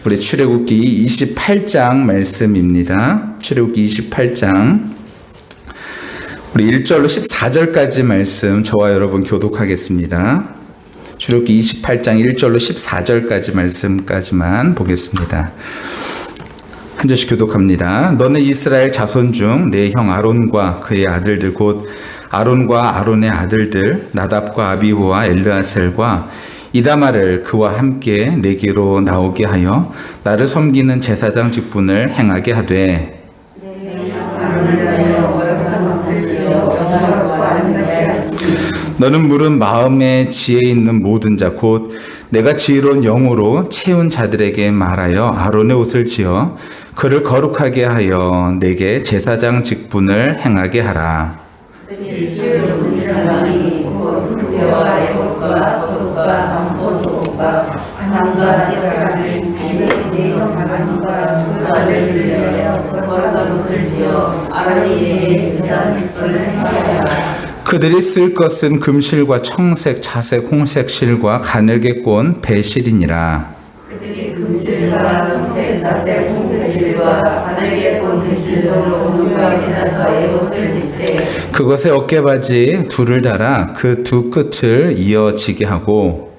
우리 출애굽기 28장 말씀입니다. 출애굽기 28장 우리 1절로 14절까지 말씀 저와 여러분 교독하겠습니다. 출애굽기 28장 1절로 14절까지 말씀까지만 보겠습니다. 한 절씩 교독합니다. 너는 이스라엘 자손 중 내 형 아론과 그의 아들들 곧 아론과 아론의 아들들 나답과 아비후와 엘르아셀과 이다말을 그와 함께 내게로 나오게 하여 나를 섬기는 제사장 직분을 행하게 하되 너는 물은 마음에 지혜 있는 모든 자 곧 내가 지혜로운 영으로 채운 자들에게 말하여 아론의 옷을 지어 그를 거룩하게 하여 내게 제사장 직분을 행하게 하라. 그들이 쓸 것은 금실과 청색, 자색, 홍색 실과 가늘게 꼰 배실이니라. 그들이 금실과 청색, 자색, 홍색 실과 가늘게 꼰 배실로 정중하게 사서 에봇을 짓되 그것에 어깨바지 둘을 달아 그 두 끝을 이어지게 하고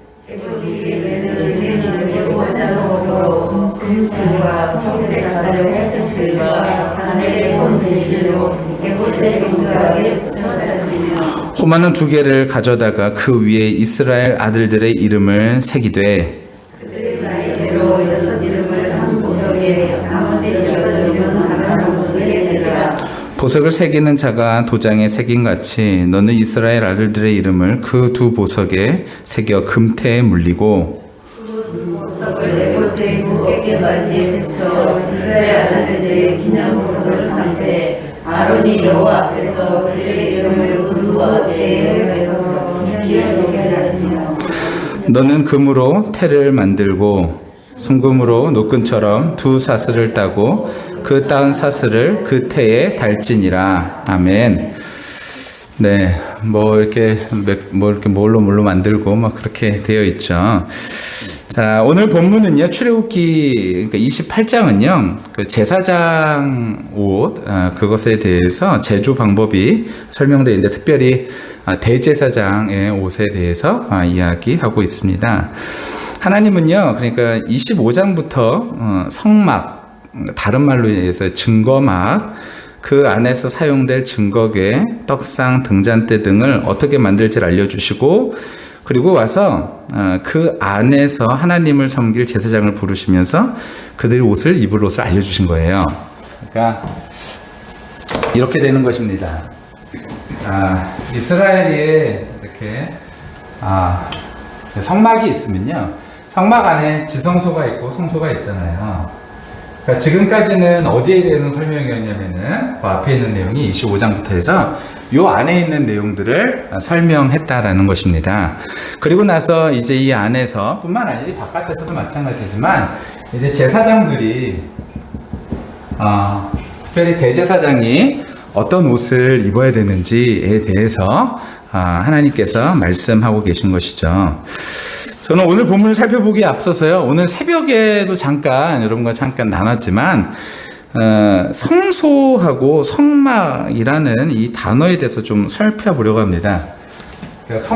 금실과 청색, 자색, 홍색 실과 가늘게 꼰 배실로 에봇에 정중하게 붙여다지며 호마는 두 개를 가져다가 그 위에 이스라엘 아들들의 이름을 새기되 그들의 나이대로 6 이름을 한 보석에 나머지 8 이름은 다른 보석에 새기라. 보석을 새기는 자가 도장에 새긴 같이 너는 이스라엘 아들들의 이름을 그 두 보석에 새겨 금태에 물리고 보석을 에봇의 두 어깨바지에 붙여 이스라엘 아들들의 기념 보석을 삼되 아론이 여호와 앞에서 그들의 이름을 그 두 어깨에 뺏어서 기억하게 하시며 너는 금으로 태를 만들고 순금으로 노끈처럼 두 사슬을 따고 그 따은 사슬을 그 태에 달지니라. 아멘. 네, 이렇게 뭘로 만들고 그렇게 되어 있죠. 자, 오늘 본문은요, 출애굽기 28장은요, 그 제사장 옷, 그것에 대해서 제조 방법이 설명되어 있는데, 특별히 대제사장의 옷에 대해서 이야기하고 있습니다. 하나님은요, 그러니까 25장부터 성막, 다른 말로 해서 증거막, 그 안에서 사용될 증거궤, 떡상, 등잔대 등을 어떻게 만들지를 알려주시고, 그리고 와서 그 안에서 하나님을 섬길 제사장을 부르시면서 그들이 입을 옷을 알려주신 거예요. 그러니까 이렇게 되는 것입니다. 이스라엘에 이렇게 성막이 있으면요, 성막 안에 지성소가 있고 성소가 있잖아요. 그러니까 지금까지는 어디에 대해서 설명이었냐면은 그 앞에 있는 내용이 25장부터 해서 요 안에 있는 내용들을 설명했다라는 것입니다. 그리고 나서 이제 이 안에서 뿐만 아니라 바깥에서도 마찬가지지만 이제 제사장들이 특별히 대제사장이 어떤 옷을 입어야 되는지에 대해서 하나님께서 말씀하고 계신 것이죠. 저는 오늘 본문을 살펴보기에 앞서서요, 오늘 새벽에도 여러분과 잠깐 나눴지만 성소하고 성막이라는 이 단어에 대해서 좀 살펴보려고 합니다. 그러니까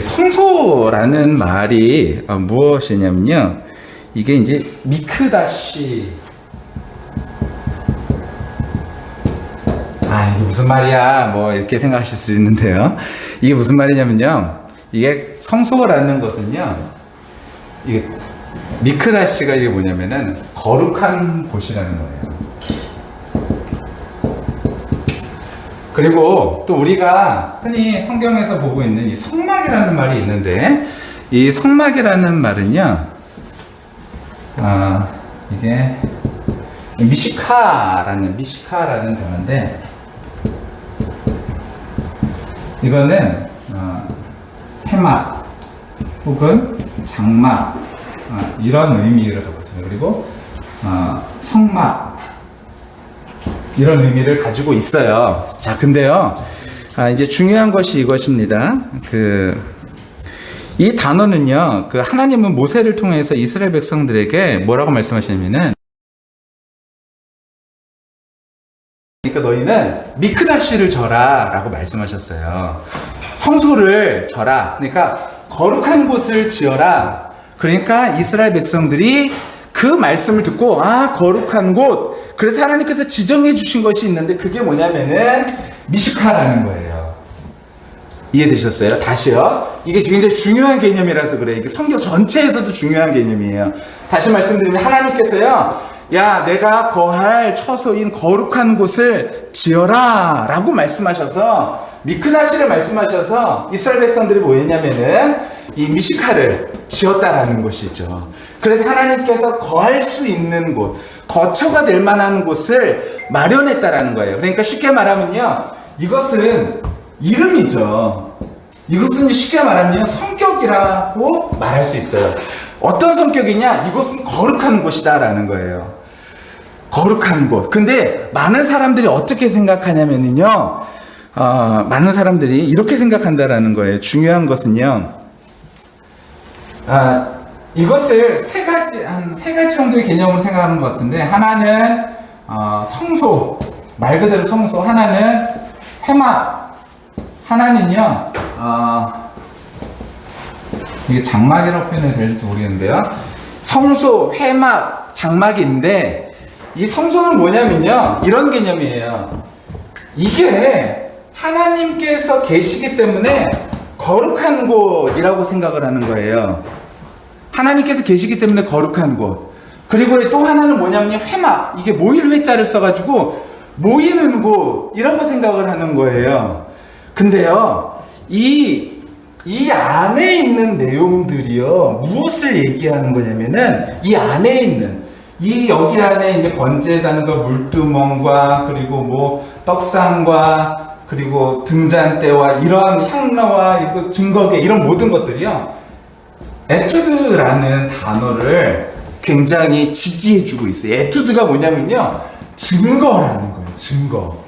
성소라는 말이 무엇이냐면요, 이게 이제 미크다시, 이게 무슨 말이야, 이렇게 생각하실 수 있는데요, 이게 무슨 말이냐면요, 이게 성소라는 것은요, 이게 미크다시가 이게 뭐냐면은 거룩한 곳이라는 거예요. 그리고 또 우리가 흔히 성경에서 보고 있는 이 성막이라는 말이 있는데, 이 성막이라는 말은요, 이게 미시카라는 단어인데, 이거는 폐막 혹은 장막, 이런 의미를 갖고 있습니다. 그리고 성막, 이런 의미를 가지고 있어요. 자, 근데요, 이제 중요한 것이 이것입니다. 이 단어는요, 그 하나님은 모세를 통해서 이스라엘 백성들에게 뭐라고 말씀하시냐면은, 그러니까 너희는 미크다시를 져라 라고 말씀하셨어요. 성소를 져라. 그러니까 거룩한 곳을 지어라. 그러니까 이스라엘 백성들이 그 말씀을 듣고, 아, 거룩한 곳. 그래서 하나님께서 지정해 주신 것이 있는데 그게 뭐냐면은 미슈카라는 거예요. 이해되셨어요? 다시요. 이게 굉장히 중요한 개념이라서 그래요. 이게 성경 전체에서도 중요한 개념이에요. 다시 말씀드리면 하나님께서요, 야, 내가 거할 처소인 거룩한 곳을 지어라 라고 말씀하셔서, 미크다시를 말씀하셔서 이스라엘 백성들이 뭐 했냐면은 이 미시카를 지었다라는 것이죠. 그래서 하나님께서 거할 수 있는 곳, 거처가 될 만한 곳을 마련했다라는 거예요. 그러니까 쉽게 말하면요, 이것은 이름이죠. 이것은 쉽게 말하면 성격이라고 말할 수 있어요. 어떤 성격이냐? 이것은 거룩한 곳이다라는 거예요. 거룩한 곳. 근데 많은 사람들이 어떻게 생각하냐면요, 많은 사람들이 이렇게 생각한다라는 거예요. 중요한 것은요, 이것을 한 세 가지 정도의 개념으로 생각하는 것 같은데, 하나는 성소, 말 그대로 성소. 하나는 회막. 하나는요, 이게 장막이라고 표현이 될지 모르겠는데요, 성소, 회막, 장막인데, 이 성소는 뭐냐면요, 이런 개념이에요. 이게 하나님께서 계시기 때문에 거룩한 곳이라고 생각을 하는 거예요. 하나님께서 계시기 때문에 거룩한 곳. 그리고 또 하나는 뭐냐면 회막. 이게 모일 회자를 써가지고 모이는 곳이라고 생각을 하는 거예요. 근데요, 이 안에 있는 내용들이요, 무엇을 얘기하는 거냐면은, 이 안에 있는, 여기 안에 이제 번제단과 물두멍과, 그리고 뭐, 떡상과, 그리고 등잔대와, 이러한 향로와, 증거계, 이런 모든 것들이요, 에투드라는 단어를 굉장히 지지해주고 있어요. 에투드가 뭐냐면요, 증거라는 거예요, 증거.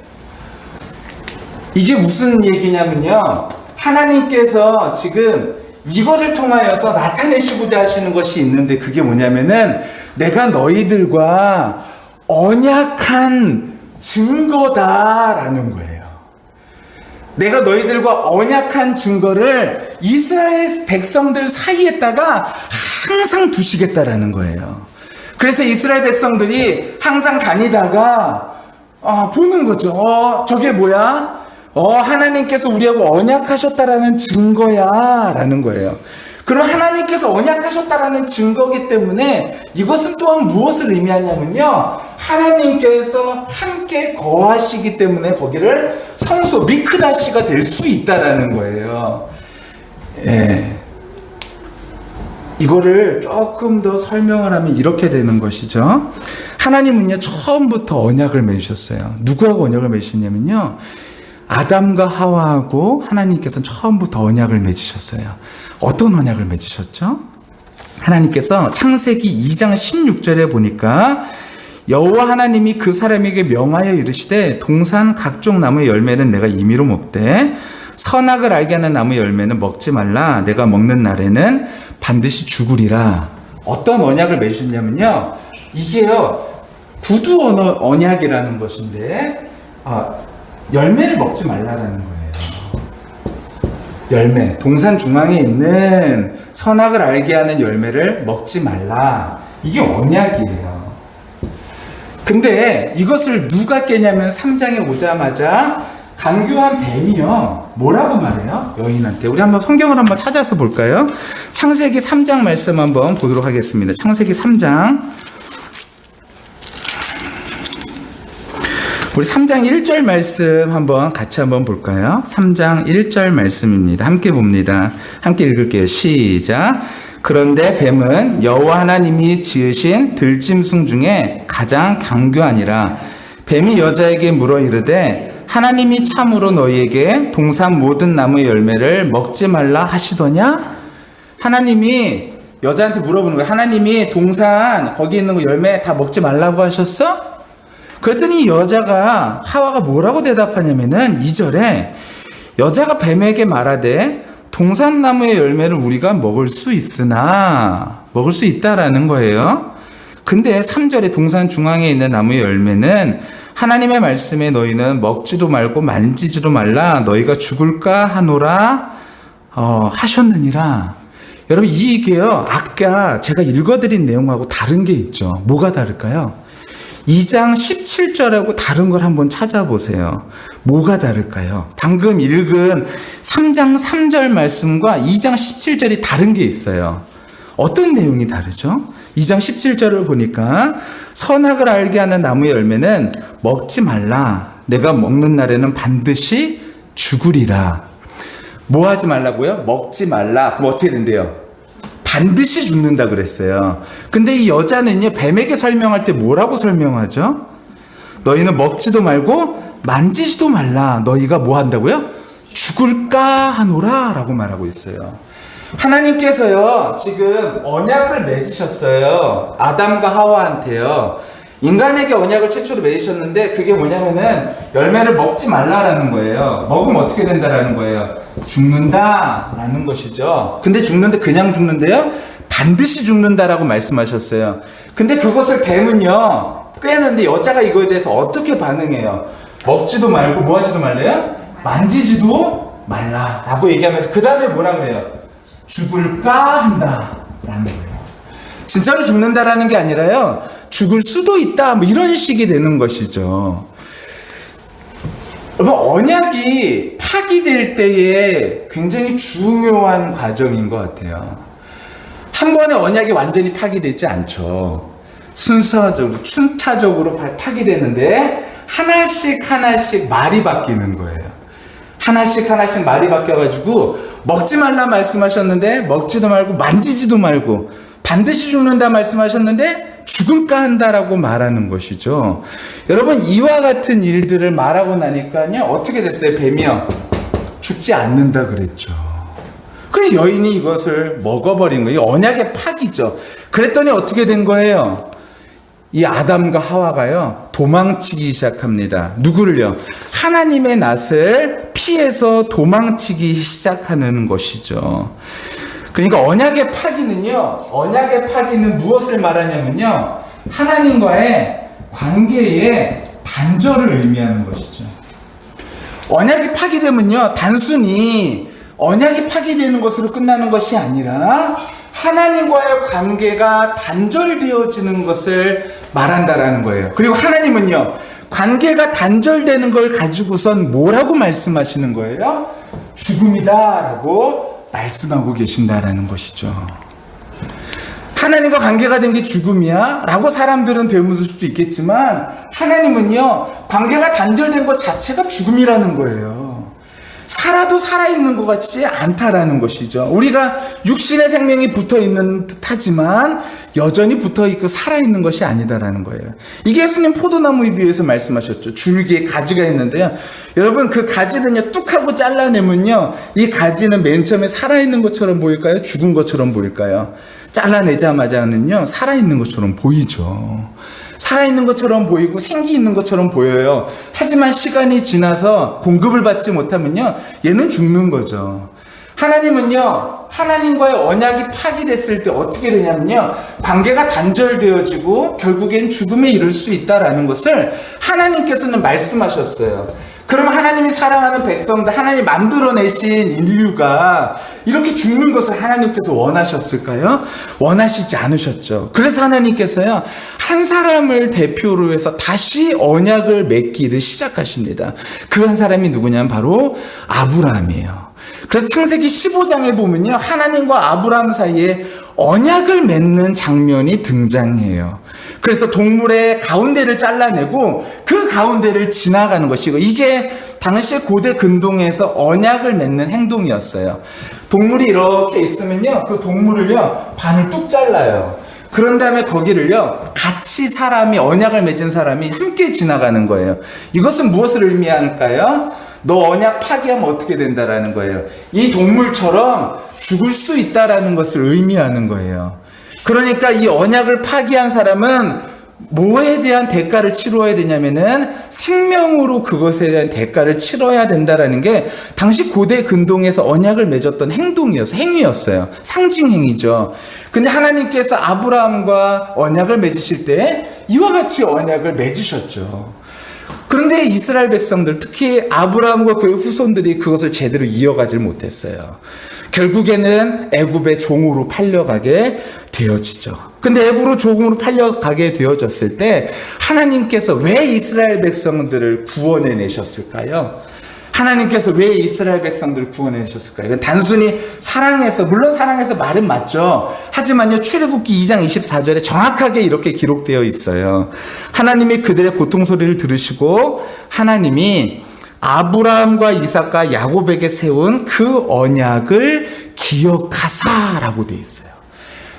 이게 무슨 얘기냐면요, 하나님께서 지금 이거를 통하여서 나타내시고자 하시는 것이 있는데, 그게 뭐냐면은 내가 너희들과 언약한 증거다라는 거예요. 내가 너희들과 언약한 증거를 이스라엘 백성들 사이에다가 항상 두시겠다라는 거예요. 그래서 이스라엘 백성들이 항상 다니다가 보는 거죠. 저게 뭐야? 하나님께서 우리하고 언약하셨다라는 증거야 라는 거예요. 그럼 하나님께서 언약하셨다라는 증거이기 때문에 이것은 또한 무엇을 의미하냐면요, 하나님께서 함께 거하시기 때문에 거기를 성소 미크다시가 될 수 있다라는 거예요. 예. 이거를 조금 더 설명을 하면 이렇게 되는 것이죠. 하나님은요, 처음부터 언약을 맺으셨어요. 누구하고 언약을 맺으셨냐면요, 아담과 하와하고 하나님께서 처음부터 언약을 맺으셨어요. 어떤 언약을 맺으셨죠? 하나님께서 창세기 2장 16절에 보니까 여호와 하나님이 그 사람에게 명하여 이르시되 동산 각종 나무의 열매는 내가 임의로 먹되 선악을 알게 하는 나무 열매는 먹지 말라. 내가 먹는 날에는 반드시 죽으리라. 어떤 언약을 맺으셨냐면요, 이게요, 구두 언약이라는 것인데, 열매를 먹지 말라라는 거예요. 열매, 동산 중앙에 있는 선악을 알게 하는 열매를 먹지 말라. 이게 언약이에요. 근데 이것을 누가 깨냐면 3장에 오자마자 간교한 뱀이요, 뭐라고 말해요? 여인한테. 우리 한번 성경을 한번 찾아서 볼까요? 창세기 3장 말씀 한번 보도록 하겠습니다. 창세기 3장. 우리 3장 1절 말씀 같이 한번 볼까요? 3장 1절 말씀입니다. 함께 봅니다. 함께 읽을게요. 시작. 그런데 뱀은 여호와 하나님이 지으신 들짐승 중에 가장 강교하니라. 뱀이 여자에게 물어 이르되 하나님이 참으로 너희에게 동산 모든 나무의 열매를 먹지 말라 하시더냐? 하나님이 여자한테 물어보는 거예요. 하나님이 동산 거기 있는 거 열매 다 먹지 말라고 하셨어? 그랬더니 하와가 뭐라고 대답하냐면은 2절에 여자가 뱀에게 말하되 동산나무의 열매를 우리가 먹을 수 있으나 먹을 수 있다라는 거예요. 근데 3절에 동산 중앙에 있는 나무의 열매는 하나님의 말씀에 너희는 먹지도 말고 만지지도 말라 너희가 죽을까 하노라 하셨느니라. 여러분 이게요 아까 제가 읽어드린 내용하고 다른 게 있죠. 뭐가 다를까요? 2장 17절하고 다른 걸 한번 찾아보세요. 뭐가 다를까요? 방금 읽은 3장 3절 말씀과 2장 17절이 다른 게 있어요. 어떤 내용이 다르죠? 2장 17절을 보니까 선악을 알게 하는 나무의 열매는 먹지 말라. 내가 먹는 날에는 반드시 죽으리라. 뭐 하지 말라고요? 먹지 말라. 그럼 어떻게 된대요? 반드시 죽는다 그랬어요. 근데 이 여자는요, 뱀에게 설명할 때 뭐라고 설명하죠? 너희는 먹지도 말고 만지지도 말라. 너희가 뭐 한다고요? 죽을까 하노라 라고 말하고 있어요. 하나님께서요, 지금 언약을 맺으셨어요. 아담과 하와한테요. 인간에게 언약을 최초로 맺으셨는데 그게 뭐냐면은 열매를 먹지 말라라는 거예요. 먹으면 어떻게 된다라는 거예요? 죽는다라는 것이죠. 근데 죽는데 그냥 죽는데요? 반드시 죽는다라고 말씀하셨어요. 근데 그것을 뱀은요, 꿰는데 여자가 이거에 대해서 어떻게 반응해요? 먹지도 말고 뭐 하지도 말래요? 만지지도 말라라고 얘기하면서 그 다음에 뭐라 그래요? 죽을까 한다라는 거예요. 진짜로 죽는다라는 게 아니라요, 죽을 수도 있다 뭐 이런 식이 되는 것이죠. 여러분 언약이 파기될 때에 굉장히 중요한 과정인 것 같아요. 한 번에 언약이 완전히 파기되지 않죠. 순서적으로 순차적으로 파기되는데 하나씩 말이 바뀌는 거예요. 하나씩 말이 바뀌어가지고 먹지 말라 말씀하셨는데 먹지도 말고 만지지도 말고 반드시 죽는다 말씀하셨는데 죽을까 한다라고 말하는 것이죠. 여러분 이와 같은 일들을 말하고 나니까요 어떻게 됐어요? 뱀이요 죽지 않는다 그랬죠. 그래 여인이 이것을 먹어버린 거예요. 언약의 파기죠. 그랬더니 어떻게 된 거예요? 이 아담과 하와가요 도망치기 시작합니다. 누구를요? 하나님의 낯을 피해서 도망치기 시작하는 것이죠. 그러니까 언약의 파기는 무엇을 말하냐면요, 하나님과의 관계의 단절을 의미하는 것이죠. 언약이 파기되면요 단순히 언약이 파기되는 것으로 끝나는 것이 아니라 하나님과의 관계가 단절되어지는 것을 말한다라는 거예요. 그리고 하나님은요 관계가 단절되는 걸 가지고선 뭐라고 말씀하시는 거예요? 죽음이다라고 말씀하고 계신다라는 것이죠. 하나님과 관계가 된 게 죽음이야? 라고 사람들은 되묻을 수도 있겠지만 하나님은요 관계가 단절된 것 자체가 죽음이라는 거예요. 살아도 살아있는 것 같지 않다라는 것이죠. 우리가 육신의 생명이 붙어있는 듯하지만 여전히 붙어있고 살아있는 것이 아니다라는 거예요. 이게 예수님 포도나무에 비유해서 말씀하셨죠. 줄기에 가지가 있는데요, 여러분 그 가지는요 뚝 하고 잘라내면요 이 가지는 맨 처음에 살아있는 것처럼 보일까요? 죽은 것처럼 보일까요? 잘라내자마자는요 살아있는 것처럼 보이죠. 살아있는 것처럼 보이고 생기 있는 것처럼 보여요. 하지만 시간이 지나서 공급을 받지 못하면요 얘는 죽는 거죠. 하나님은요 하나님과의 언약이 파기됐을 때 어떻게 되냐면요 관계가 단절되어지고 결국엔 죽음에 이를 수 있다라는 것을 하나님께서는 말씀하셨어요. 그러면 하나님이 사랑하는 백성들, 하나님이 만들어내신 인류가 이렇게 죽는 것을 하나님께서 원하셨을까요? 원하시지 않으셨죠. 그래서 하나님께서요 한 사람을 대표로 해서 다시 언약을 맺기를 시작하십니다. 그 한 사람이 누구냐면 바로 아브라함이에요. 그래서 창세기 15장에 보면요 하나님과 아브라함 사이에 언약을 맺는 장면이 등장해요. 그래서 동물의 가운데를 잘라내고 그 가운데를 지나가는 것이고, 이게 당시 고대 근동에서 언약을 맺는 행동이었어요. 동물이 이렇게 있으면요 그 동물을요 반을 뚝 잘라요. 그런 다음에 거기를요 같이 사람이 언약을 맺은 사람이 함께 지나가는 거예요. 이것은 무엇을 의미할까요? 너 언약 파기하면 어떻게 된다라는 거예요. 이 동물처럼 죽을 수 있다라는 것을 의미하는 거예요. 그러니까 이 언약을 파기한 사람은 뭐에 대한 대가를 치러야 되냐면은 생명으로 그것에 대한 대가를 치러야 된다라는 게 당시 고대 근동에서 언약을 맺었던 행위였어요. 상징 행위죠. 근데 하나님께서 아브라함과 언약을 맺으실 때 이와 같이 언약을 맺으셨죠. 그런데 이스라엘 백성들, 특히 아브라함과 그의 후손들이 그것을 제대로 이어가질 못했어요. 결국에는 애굽의 종으로 팔려가게 되어지죠. 근데 애굽으로 종으로 팔려가게 되어졌을 때 하나님께서 왜 이스라엘 백성들을 구원해 내셨을까요? 하나님께서 왜 이스라엘 백성들을 구원해 내셨을까요? 단순히 사랑해서, 물론 사랑해서 말은 맞죠. 하지만요, 출애굽기 2장 24절에 정확하게 이렇게 기록되어 있어요. 하나님이 그들의 고통 소리를 들으시고 하나님이 아브라함과 이삭과 야곱에게 세운 그 언약을 기억하사라고 되어 있어요.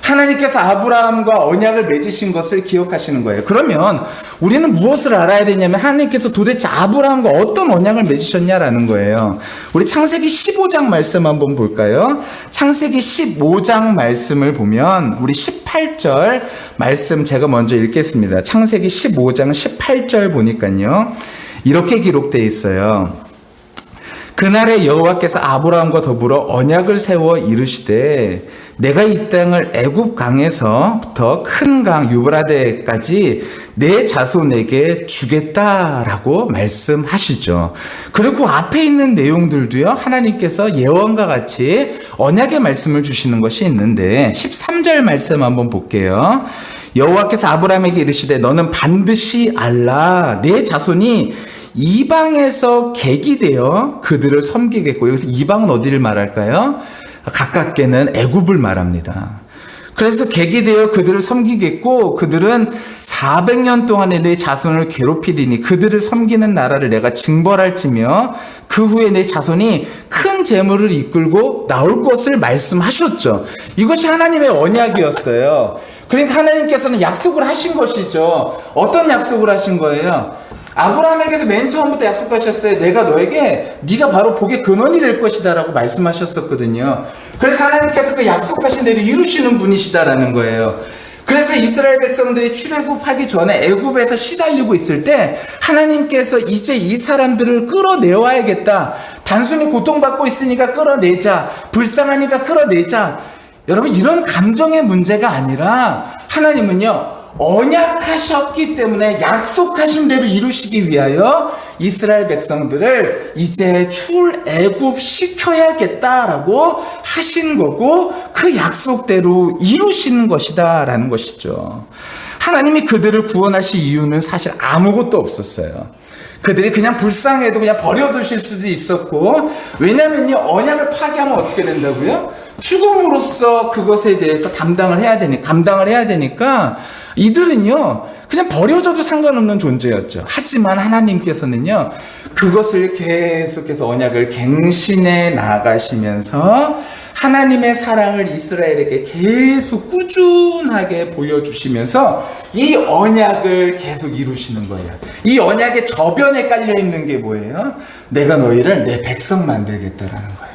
하나님께서 아브라함과 언약을 맺으신 것을 기억하시는 거예요. 그러면 우리는 무엇을 알아야 되냐면 하나님께서 도대체 아브라함과 어떤 언약을 맺으셨냐라는 거예요. 우리 창세기 15장 말씀 한번 볼까요? 창세기 15장 말씀을 보면 우리 18절 말씀 제가 먼저 읽겠습니다. 창세기 15장 18절 보니까요. 이렇게 기록되어 있어요. 그날에 여호와께서 아브라함과 더불어 언약을 세워 이르시되 내가 이 땅을 애굽 강에서부터 큰 강 유브라데까지 내 자손에게 주겠다라고 말씀하시죠. 그리고 앞에 있는 내용들도요, 하나님께서 예언과 같이 언약의 말씀을 주시는 것이 있는데 13절 말씀 한번 볼게요. 여호와께서 아브라함에게 이르시되 너는 반드시 알라 내 자손이 이방에서 객이 되어 그들을 섬기겠고, 여기서 이방은 어디를 말할까요? 가깝게는 애굽을 말합니다. 그래서 객이 되어 그들을 섬기겠고 그들은 400년 동안에 내 자손을 괴롭히리니 그들을 섬기는 나라를 내가 징벌할지며 그 후에 내 자손이 큰 재물을 이끌고 나올 것을 말씀하셨죠. 이것이 하나님의 언약이었어요. 그러니까 하나님께서는 약속을 하신 것이죠. 어떤 약속을 하신 거예요? 아브라함에게도 맨 처음부터 약속하셨어요. 내가 너에게 네가 바로 복의 근원이 될 것이다 라고 말씀하셨었거든요. 그래서 하나님께서 그 약속하신 대로 이루시는 분이시다라는 거예요. 그래서 이스라엘 백성들이 출애굽하기 전에 애굽에서 시달리고 있을 때 하나님께서 이제 이 사람들을 끌어내와야겠다. 단순히 고통받고 있으니까 끌어내자. 불쌍하니까 끌어내자. 여러분, 이런 감정의 문제가 아니라 하나님은요, 언약하셨기 때문에 약속하신 대로 이루시기 위하여 이스라엘 백성들을 이제 출애굽 시켜야겠다라고 하신 거고 그 약속대로 이루시는 것이다라는 것이죠. 하나님이 그들을 구원하실 이유는 사실 아무것도 없었어요. 그들이 그냥 불쌍해도 그냥 버려두실 수도 있었고, 왜냐면요, 언약을 파기하면 어떻게 된다고요? 죽음으로써 그것에 대해서 감당을 해야 되니까 이들은요, 그냥 버려져도 상관없는 존재였죠. 하지만 하나님께서는요, 그것을 계속해서 언약을 갱신해 나가시면서 하나님의 사랑을 이스라엘에게 계속 꾸준하게 보여주시면서 이 언약을 계속 이루시는 거예요. 이 언약의 저변에 깔려 있는 게 뭐예요? 내가 너희를 내 백성 만들겠다라는 거예요.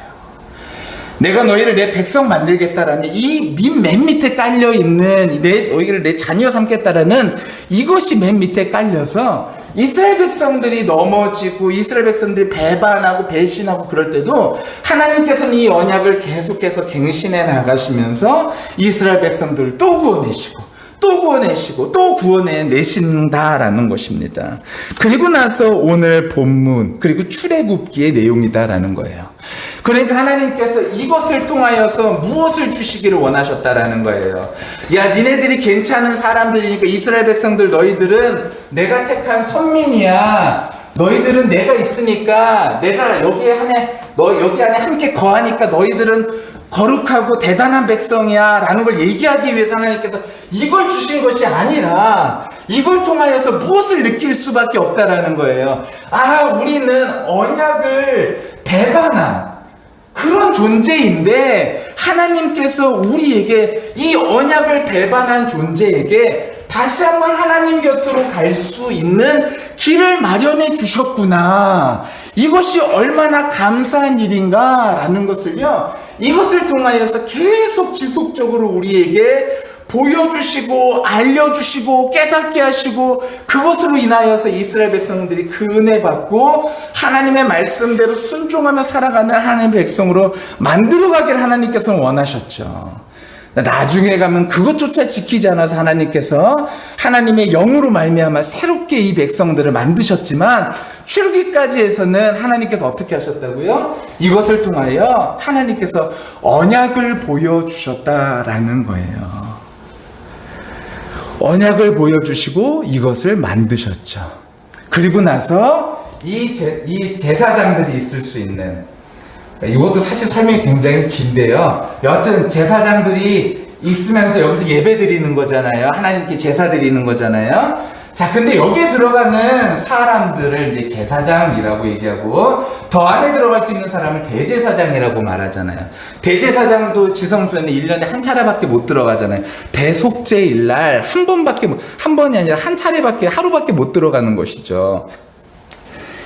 내가 너희를 내 백성 만들겠다라는 이 맨 밑에 깔려있는 너희를 내 자녀 삼겠다라는 이것이 맨 밑에 깔려서 이스라엘 백성들이 넘어지고 이스라엘 백성들이 배반하고 배신하고 그럴 때도 하나님께서는 이 언약을 계속해서 갱신해 나가시면서 이스라엘 백성들을 또 구원해시고 또 구원해내신다라는 것입니다. 그리고 나서 오늘 본문 그리고 출애굽기의 내용이다라는 거예요. 그러니까 하나님께서 이것을 통하여서 무엇을 주시기를 원하셨다라는 거예요. 야, 니네들이 괜찮은 사람들이니까 이스라엘 백성들 너희들은 내가 택한 선민이야. 너희들은 내가 있으니까 내가 여기 안에 함께 거하니까 너희들은 거룩하고 대단한 백성이야 라는 걸 얘기하기 위해서 하나님께서 이걸 주신 것이 아니라 이걸 통하여서 무엇을 느낄 수밖에 없다라는 거예요. 우리는 언약을 배반한 그런 존재인데 하나님께서 우리에게 이 언약을 배반한 존재에게 다시 한번 하나님 곁으로 갈 수 있는 길을 마련해 주셨구나. 이것이 얼마나 감사한 일인가 라는 것을요, 이것을 통하여서 계속 지속적으로 우리에게 보여주시고 알려주시고 깨닫게 하시고 그것으로 인하여서 이스라엘 백성들이 그 은혜 받고 하나님의 말씀대로 순종하며 살아가는 하나님의 백성으로 만들어가기를 하나님께서는 원하셨죠. 나중에 가면 그것조차 지키지 않아서 하나님께서 하나님의 영으로 말미암아 새롭게 이 백성들을 만드셨지만 출애굽기까지에서는 하나님께서 어떻게 하셨다고요? 이것을 통하여 하나님께서 언약을 보여주셨다라는 거예요. 언약을 보여주시고 이것을 만드셨죠. 그리고 나서 이 제사장들이 있을 수 있는, 이것도 사실 설명이 굉장히 긴데요. 여하튼 제사장들이 있으면서 여기서 예배 드리는 거잖아요. 하나님께 제사 드리는 거잖아요. 자, 근데 여기에 들어가는 사람들을 이제 제사장이라고 얘기하고 더 안에 들어갈 수 있는 사람을 대제사장이라고 말하잖아요. 대제사장도 지성소에는 1년에 한 차례밖에 못 들어가잖아요. 대속죄일 날 한 번이 아니라 한 차례밖에, 하루밖에 못 들어가는 것이죠.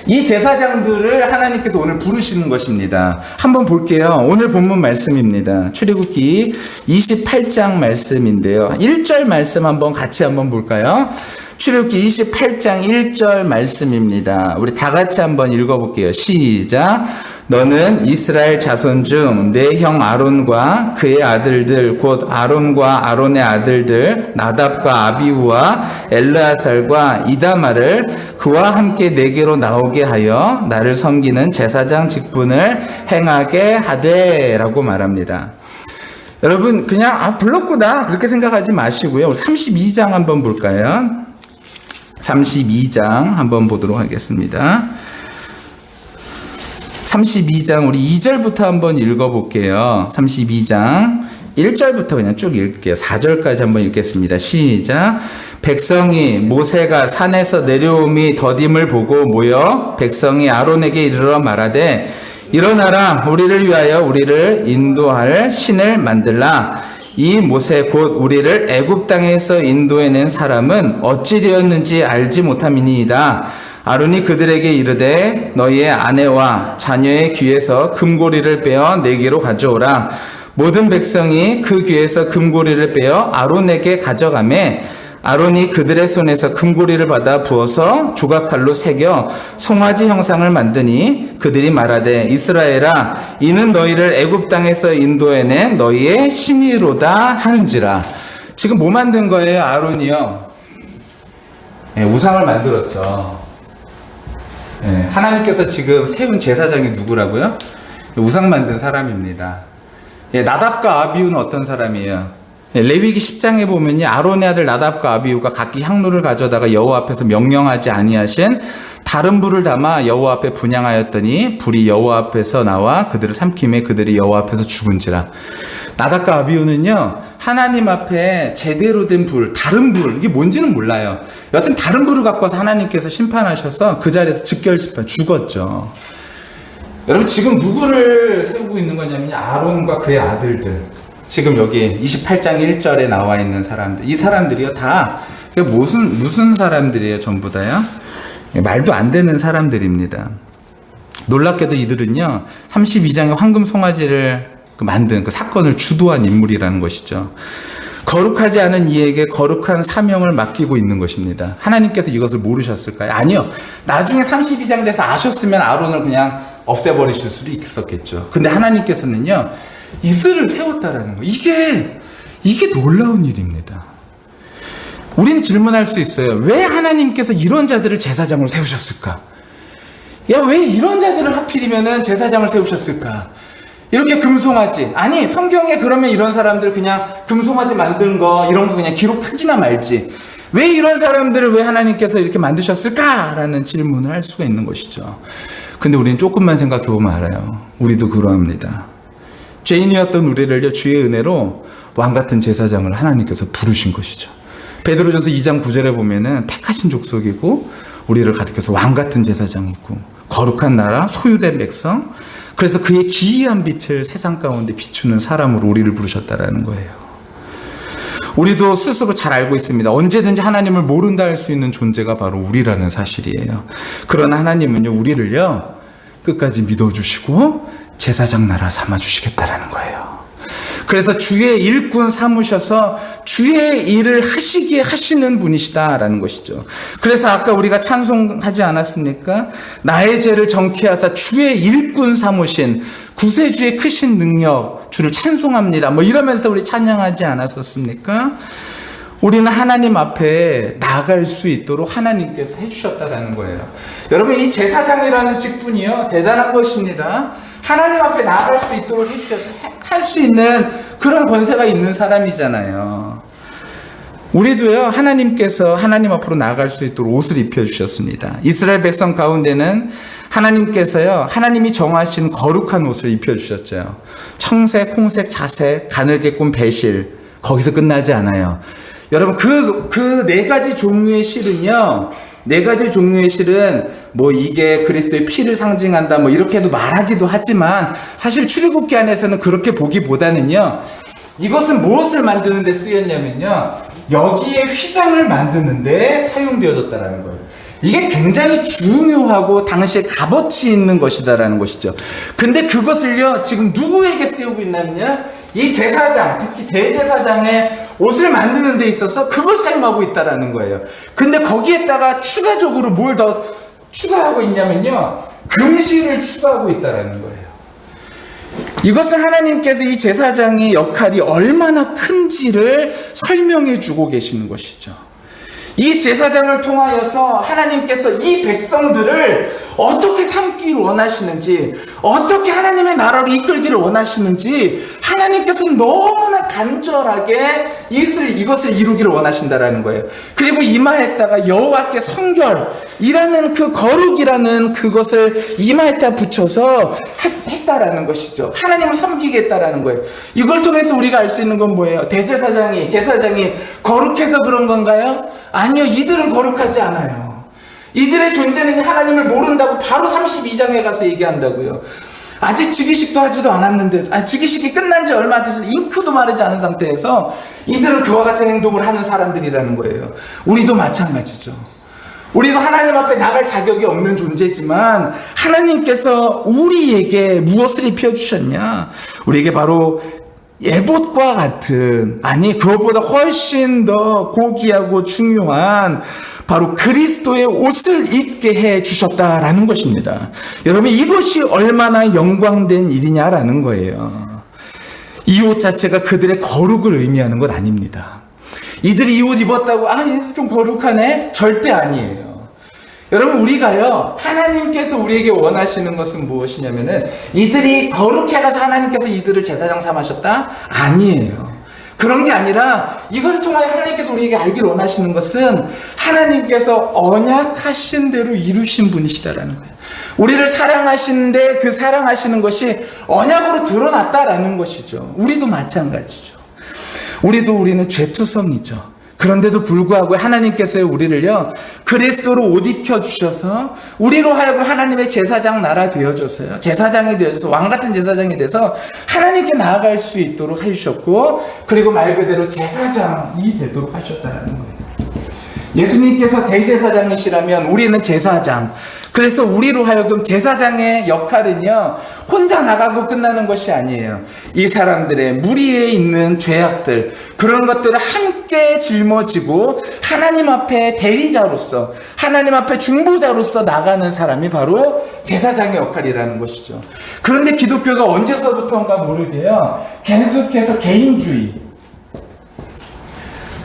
이 제사장들을 하나님께서 오늘 부르시는 것입니다. 한번 볼게요. 오늘 본문 말씀입니다. 출애굽기 28장 말씀인데요. 1절 말씀 같이 한번 볼까요? 출애굽기 28장 1절 말씀입니다. 우리 다 같이 한번 읽어볼게요. 시작. 너는 이스라엘 자손 중 내 형 아론과 그의 아들들 곧 아론과 아론의 아들들 나답과 아비후와 엘르아살과 이다마를 그와 함께 내게로 나오게 하여 나를 섬기는 제사장 직분을 행하게 하되 라고 말합니다. 여러분 그냥 불렀구나 그렇게 생각하지 마시고요. 32장 한번 볼까요? 32장 한번 보도록 하겠습니다. 32장 우리 2절부터 한번 읽어볼게요. 32장 1절부터 그냥 쭉 읽을게요. 4절까지 한번 읽겠습니다. 시작. 백성이 모세가 산에서 내려옴이 더딤을 보고 모여 백성이 아론에게 이르러 말하되 일어나라 우리를 위하여 우리를 인도할 신을 만들라. 이 모세 곧 우리를 애굽 땅에서 인도해낸 사람은 어찌 되었는지 알지 못함이니이다. 아론이 그들에게 이르되 너희의 아내와 자녀의 귀에서 금고리를 빼어 내게로 가져오라. 모든 백성이 그 귀에서 금고리를 빼어 아론에게 가져가매 아론이 그들의 손에서 금고리를 받아 부어서 조각칼로 새겨 송아지 형상을 만드니 그들이 말하되 이스라엘아 이는 너희를 애굽 땅에서 인도해낸 너희의 신이로다 하는지라. 지금 뭐 만든 거예요? 아론이요. 우상을 만들었죠. 하나님께서 지금 세운 제사장이 누구라고요? 우상 만든 사람입니다. 나답과 아비후는 어떤 사람이에요? 레위기 10장에 보면요, 아론의 아들 나답과 아비후가 각기 향로를 가져다가 여호와 앞에서 명령하지 아니하신 다른 불을 담아 여호와 앞에 분향하였더니 불이 여호와 앞에서 나와 그들을 삼킴에 그들이 여호와 앞에서 죽은지라. 나답과 아비후는요, 하나님 앞에 제대로 된 불, 다른 불, 이게 뭔지는 몰라요. 여하튼 다른 불을 갖고 와서 하나님께서 심판하셔서 그 자리에서 즉결심판 죽었죠. 여러분 지금 누구를 세우고 있는 거냐면 아론과 그의 아들들. 지금 여기 28장 1절에 나와 있는 사람들. 이 사람들이요 다 무슨 사람들이에요? 전부 다요? 말도 안 되는 사람들입니다. 놀랍게도 이들은요 32장의 황금 송아지를 만든 그 사건을 주도한 인물이라는 것이죠. 거룩하지 않은 이에게 거룩한 사명을 맡기고 있는 것입니다. 하나님께서 이것을 모르셨을까요? 아니요. 나중에 32장 돼서 아셨으면 아론을 그냥 없애버리실 수도 있었겠죠. 근데 하나님께서는요 이스를 세웠다라는 거. 이게 놀라운 일입니다. 우리는 질문할 수 있어요. 왜 하나님께서 이런 자들을 제사장으로 세우셨을까? 왜 이런 자들을 하필이면은 제사장을 세우셨을까? 이렇게 금송아지. 아니, 성경에 그러면 이런 사람들 그냥 금송아지 만든 거, 이런 거 그냥 기록하지나 말지. 왜 이런 사람들을 왜 하나님께서 이렇게 만드셨을까? 라는 질문을 할 수가 있는 것이죠. 근데 우리는 조금만 생각해 보면 알아요. 우리도 그러합니다. 죄인이었던 우리를요, 주의 은혜로 왕같은 제사장을 하나님께서 부르신 것이죠. 베드로전서 2장 9절에 보면은 택하신 족속이고, 우리를 가리켜서 왕같은 제사장이고, 거룩한 나라, 소유된 백성, 그래서 그의 기이한 빛을 세상 가운데 비추는 사람으로 우리를 부르셨다라는 거예요. 우리도 스스로 잘 알고 있습니다. 언제든지 하나님을 모른다 할 수 있는 존재가 바로 우리라는 사실이에요. 그러나 하나님은요, 우리를요, 끝까지 믿어주시고 제사장 나라 삼아주시겠다라는 거예요. 그래서 주의 일꾼 삼으셔서 주의 일을 하시게 하시는 분이시다라는 것이죠. 그래서 아까 우리가 찬송하지 않았습니까? 나의 죄를 정케 하사 주의 일꾼 삼으신 구세주의 크신 능력 주를 찬송합니다. 뭐 이러면서 우리 찬양하지 않았었습니까? 우리는 하나님 앞에 나아갈 수 있도록 하나님께서 해주셨다라는 거예요. 여러분, 이 제사장이라는 직분이요, 대단한 것입니다. 하나님 앞에 나아갈 수 있도록 해주셔서 할 수 있는 그런 권세가 있는 사람이잖아요. 우리도요, 하나님께서 하나님 앞으로 나아갈 수 있도록 옷을 입혀주셨습니다. 이스라엘 백성 가운데는 하나님께서요, 하나님이 정하신 거룩한 옷을 입혀주셨죠. 청색, 홍색, 자색, 가늘게 꼰 배실, 거기서 끝나지 않아요. 여러분, 그 네 가지 종류의 실은요, 네 가지 종류의 실은 뭐 이게 그리스도의 피를 상징한다 뭐 이렇게도 말하기도 하지만 사실 출애굽기 안에서는 그렇게 보기보다는요, 이것은 무엇을 만드는 데 쓰였냐면요, 여기에 휘장을 만드는 데 사용되어졌다라는 거예요. 이게 굉장히 중요하고 당시에 값어치 있는 것이다라는 것이죠. 근데 그것을요, 지금 누구에게 쓰이고 있냐면요, 이 제사장, 특히 대제사장의 옷을 만드는 데 있어서 그걸 사용하고 있다라는 거예요. 근데 거기에다가 추가적으로 뭘 더 추가하고 있냐면요, 금실을 추가하고 있다라는 거예요. 이것은 하나님께서 이 제사장의 역할이 얼마나 큰지를 설명해 주고 계시는 것이죠. 이 제사장을 통하여서 하나님께서 이 백성들을 어떻게 삼기를 원하시는지, 어떻게 하나님의 나라로 이끌기를 원하시는지 하나님께서는 너무나 간절하게 이것을 이루기를 원하신다라는 거예요. 그리고 이마에다가 여호와께 성결이라는 그 거룩이라는 그것을 이마에다 붙여서 했다라는 것이죠. 하나님을 섬기게 했다라는 거예요. 이걸 통해서 우리가 알 수 있는 건 뭐예요? 제사장이 거룩해서 그런 건가요? 아니요, 이들은 거룩하지 않아요. 이들의 존재는 하나님을 모른다고 바로 32장에 가서 얘기한다고요. 아직 즉위식도 하지도 않았는데, 즉위식이 끝난 지 얼마 되서 잉크도 마르지 않은 상태에서 이들은 그와 같은 행동을 하는 사람들이라는 거예요. 우리도 마찬가지죠. 우리도 하나님 앞에 나갈 자격이 없는 존재지만 하나님께서 우리에게 무엇을 입혀주셨냐? 우리에게 바로 에봇과 같은, 아니 그것보다 훨씬 더 고귀하고 중요한 바로 그리스도의 옷을 입게 해 주셨다라는 것입니다. 여러분, 이것이 얼마나 영광된 일이냐라는 거예요. 이 옷 자체가 그들의 거룩을 의미하는 것 아닙니다. 이들이 이 옷 입었다고 얘수 좀 거룩하네? 절대 아니에요. 여러분, 우리가요, 하나님께서 우리에게 원하시는 것은 무엇이냐면은 이들이 거룩해 가서 하나님께서 이들을 제사장 삼으셨다? 아니에요. 그런 게 아니라 이걸 통하여 하나님께서 우리에게 알기를 원하시는 것은 하나님께서 언약하신 대로 이루신 분이시다라는 거예요. 우리를 사랑하시는데 그 사랑하시는 것이 언약으로 드러났다라는 것이죠. 우리도 마찬가지죠. 우리는 죄투성이죠. 그런데도 불구하고 하나님께서 우리를요, 그리스도로 옷 입혀주셔서 우리로 하여금 하나님의 제사장 나라 되어줘서요, 제사장이 되어져서 왕같은 제사장이 돼서 하나님께 나아갈 수 있도록 해주셨고, 그리고 말 그대로 제사장이 되도록 하셨다는 거예요. 예수님께서 대제사장이시라면 우리는 제사장. 그래서 우리로 하여금 제사장의 역할은요, 혼자 나가고 끝나는 것이 아니에요. 이 사람들의 무리에 있는 죄악들, 그런 것들을 함께 짊어지고 하나님 앞에 대리자로서, 하나님 앞에 중보자로서 나가는 사람이 바로 제사장의 역할이라는 것이죠. 그런데 기독교가 언제서부터인가 모르게요, 계속해서 개인주의,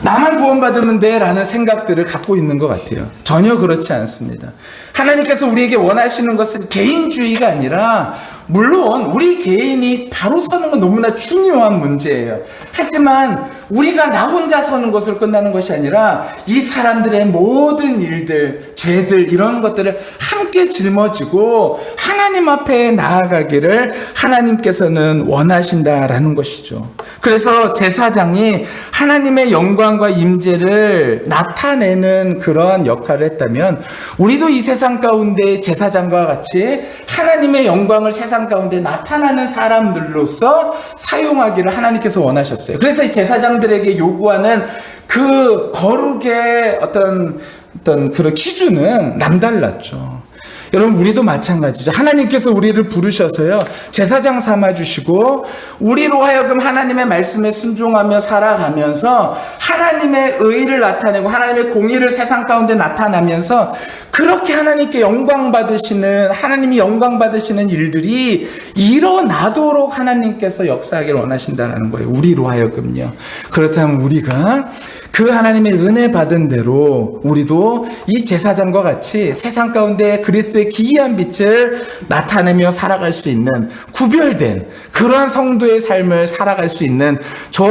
나만 구원받으면 돼 라는 생각들을 갖고 있는 것 같아요. 전혀 그렇지 않습니다. 하나님께서 우리에게 원하시는 것은 개인주의가 아니라, 물론 우리 개인이 바로 서는 건 너무나 중요한 문제예요. 하지만 우리가 나 혼자 서는 것으로 끝나는 것이 아니라 이 사람들의 모든 일들, 죄들, 이런 것들을 함께 짊어지고 하나님 앞에 나아가기를 하나님께서는 원하신다라는 것이죠. 그래서 제사장이 하나님의 영광과 임재를 나타내는 그러한 역할을 했다면, 우리도 이 세상 가운데 제사장과 같이 하나님의 영광을 세상 가운데 나타나는 사람들로서 사용하기를 하나님께서 원하셨어요. 그래서 이 제사장들에게 요구하는 그 거룩의 어떤 그런 기준은 남달랐죠. 여러분 우리도 마찬가지죠. 하나님께서 우리를 부르셔서요 제사장 삼아주시고 우리로 하여금 하나님의 말씀에 순종하며 살아가면서 하나님의 의를 나타내고 하나님의 공의를 세상 가운데 나타나면서 그렇게 하나님께 영광 받으시는, 하나님이 영광 받으시는 일들이 일어나도록 하나님께서 역사하기를 원하신다는 거예요. 우리로 하여금요. 그렇다면 우리가 그 하나님의 은혜 받은 대로 우리도 이 제사장과 같이 세상 가운데 그리스도의 기이한 빛을 나타내며 살아갈 수 있는 구별된 그러한 성도의 삶을 살아갈 수 있는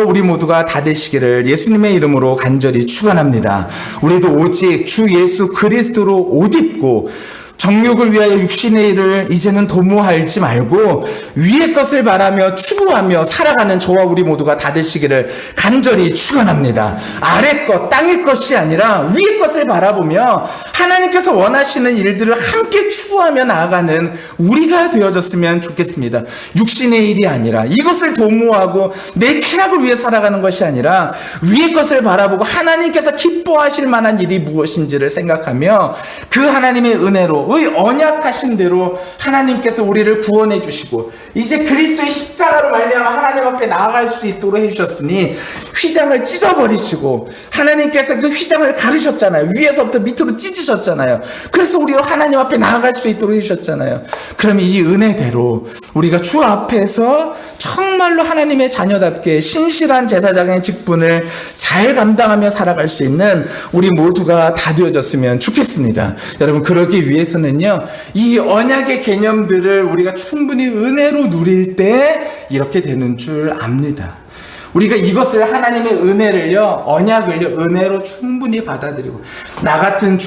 우리 모두가 다 되시기를 예수님의 이름으로 간절히 축원합니다. 우리도 오직 주 예수 그리스도로 옷 입고 정욕을 위하여 육신의 일을 이제는 도모하지 말고 위의 것을 바라며 추구하며 살아가는 저와 우리 모두가 다 되시기를 간절히 축원합니다. 아래 것, 땅의 것이 아니라 위의 것을 바라보며 하나님께서 원하시는 일들을 함께 추구하며 나아가는 우리가 되어졌으면 좋겠습니다. 육신의 일이 아니라 이것을 도모하고 내 쾌락을 위해 살아가는 것이 아니라 위의 것을 바라보고 하나님께서 기뻐하실 만한 일이 무엇인지를 생각하며 그 하나님의 은혜로 언약하신 대로 하나님께서 우리를 구원해 주시고 이제 그리스도의 십자가로 말미암아 하나님 앞에 나아갈 수 있도록 해주셨으니 휘장을 찢어버리시고 하나님께서 그 휘장을 가르셨잖아요. 위에서부터 밑으로 찢으셨잖아요. 그래서 우리가 하나님 앞에 나아갈 수 있도록 해주셨잖아요. 그러면 이 은혜대로 우리가 주 앞에서 정말로 하나님의 자녀답게 신실한 제사장의 직분을 잘 감당하며 살아갈 수 있는 우리 모두가 다 되어졌으면 좋겠습니다. 여러분 그러기 위해서는요 이 언약의 개념들을 우리가 충분히 은혜로 누릴 때 이렇게 되는 줄 압니다. 우리가 이것을 하나님의 은혜를요 언약을요 은혜로 충분히 받아들이고 나 같은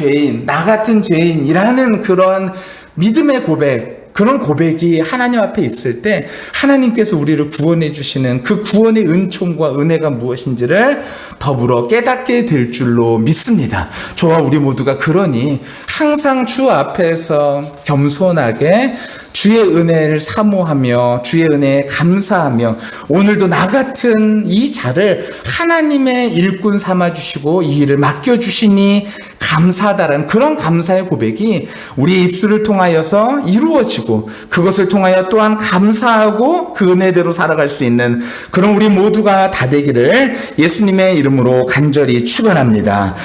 죄인이라는 그런 믿음의 고백, 그런 고백이 하나님 앞에 있을 때 하나님께서 우리를 구원해 주시는 그 구원의 은총과 은혜가 무엇인지를 더불어 깨닫게 될 줄로 믿습니다. 저와 우리 모두가 그러니 항상 주 앞에서 겸손하게 주의 은혜를 사모하며 주의 은혜에 감사하며 오늘도 나 같은 이 자를 하나님의 일꾼 삼아주시고 이 일을 맡겨주시니 감사하다라는 그런 감사의 고백이 우리의 입술을 통하여서 이루어지고 그것을 통하여 또한 감사하고 그 은혜대로 살아갈 수 있는 그런 우리 모두가 다 되기를 예수님의 이름으로 간절히 축원합니다.